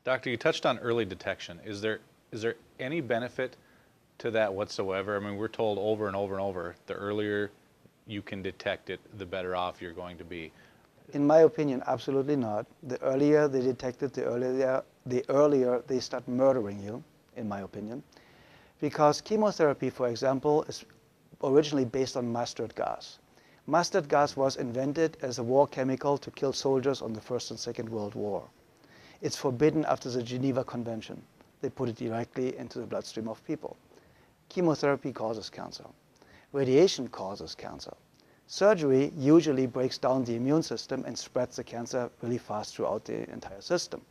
Doctor, you touched on early detection. Is there any benefit to that whatsoever? I mean, we're told over and over and over, the earlier you can detect it, the better off you're going to be. In my opinion, absolutely not. The earlier they detect it, the earlier they start murdering you, in my opinion. Because chemotherapy, for example, is originally based on mustard gas. Mustard gas was invented as a war chemical to kill soldiers on the First and Second World War. It's forbidden after the Geneva Convention. They put it directly into the bloodstream of people. Chemotherapy causes cancer. Radiation causes cancer. Surgery usually breaks down the immune system and spreads the cancer really fast throughout the entire system.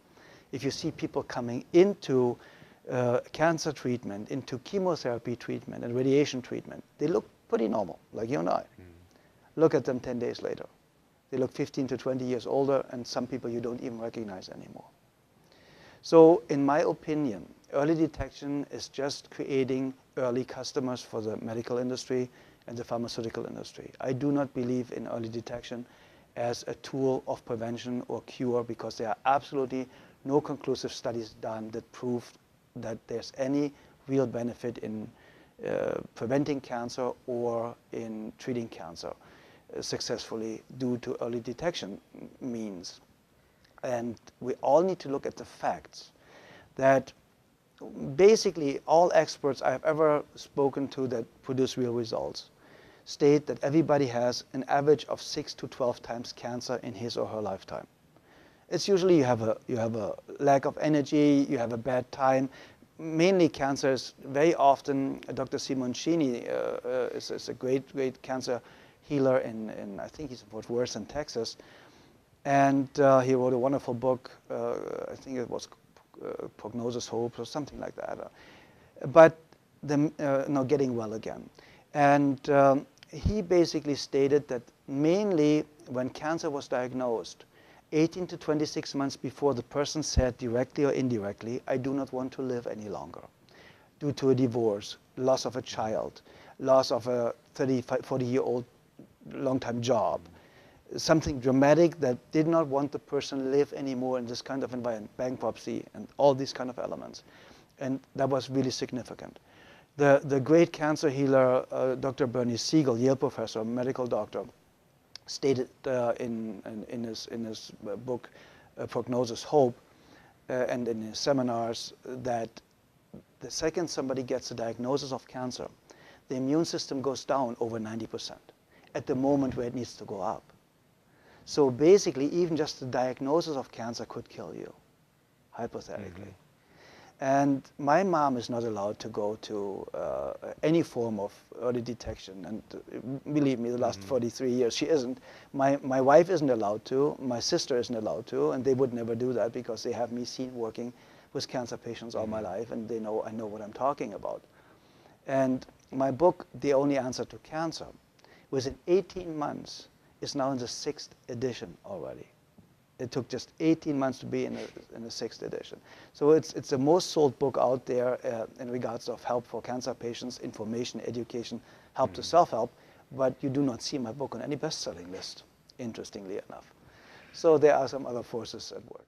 If you see people coming into cancer treatment, into chemotherapy treatment and radiation treatment, they look pretty normal, like you and I. Look at them 10 days later. They look 15 to 20 years older, and some people you don't even recognize anymore. So in my opinion, early detection is just creating early customers for the medical industry and the pharmaceutical industry. I do not believe in early detection as a tool of prevention or cure, because there are absolutely no conclusive studies done that prove that there's any real benefit in preventing cancer or in treating cancer successfully due to early detection means. And we all need to look at the facts that basically all experts I've ever spoken to that produce real results state that everybody has an average of 6 to 12 times cancer in his or her lifetime. It's usually you have a lack of energy, you have a bad time. Mainly cancers, very often Dr. Simoncini is a great cancer healer in I think he's in Fort Worth in Texas. And he wrote a wonderful book, I think it was Prognosis Hope or something like that. But Getting Well Again. And he basically stated that mainly when cancer was diagnosed, 18 to 26 months before the person said directly or indirectly, I do not want to live any longer, due to a divorce, loss of a child, loss of a 40-year-old long-time job, something dramatic that did not want the person to live anymore in this kind of environment, bankruptcy and all these kind of elements. And that was really significant. The great cancer healer, Dr. Bernie Siegel, Yale professor, medical doctor, stated in his book, Prognosis Hope, and in his seminars, that the second somebody gets a diagnosis of cancer, the immune system goes down over 90% at the moment where it needs to go up. So basically, even just the diagnosis of cancer could kill you, hypothetically. And my mom is not allowed to go to any form of early detection. And believe me, the last 43 years, she isn't. My wife isn't allowed to. My sister isn't allowed to. And they would never do that because they have me seen working with cancer patients all my life. And they know I know what I'm talking about. And my book, The Only Answer to Cancer, within 18 months, is now in the 6th edition already. It took just 18 months to be in the 6th edition. So it's the most sold book out there in regards of help for cancer patients, information, education, help to self-help. But you do not see my book on any best-selling list, interestingly enough. So there are some other forces at work.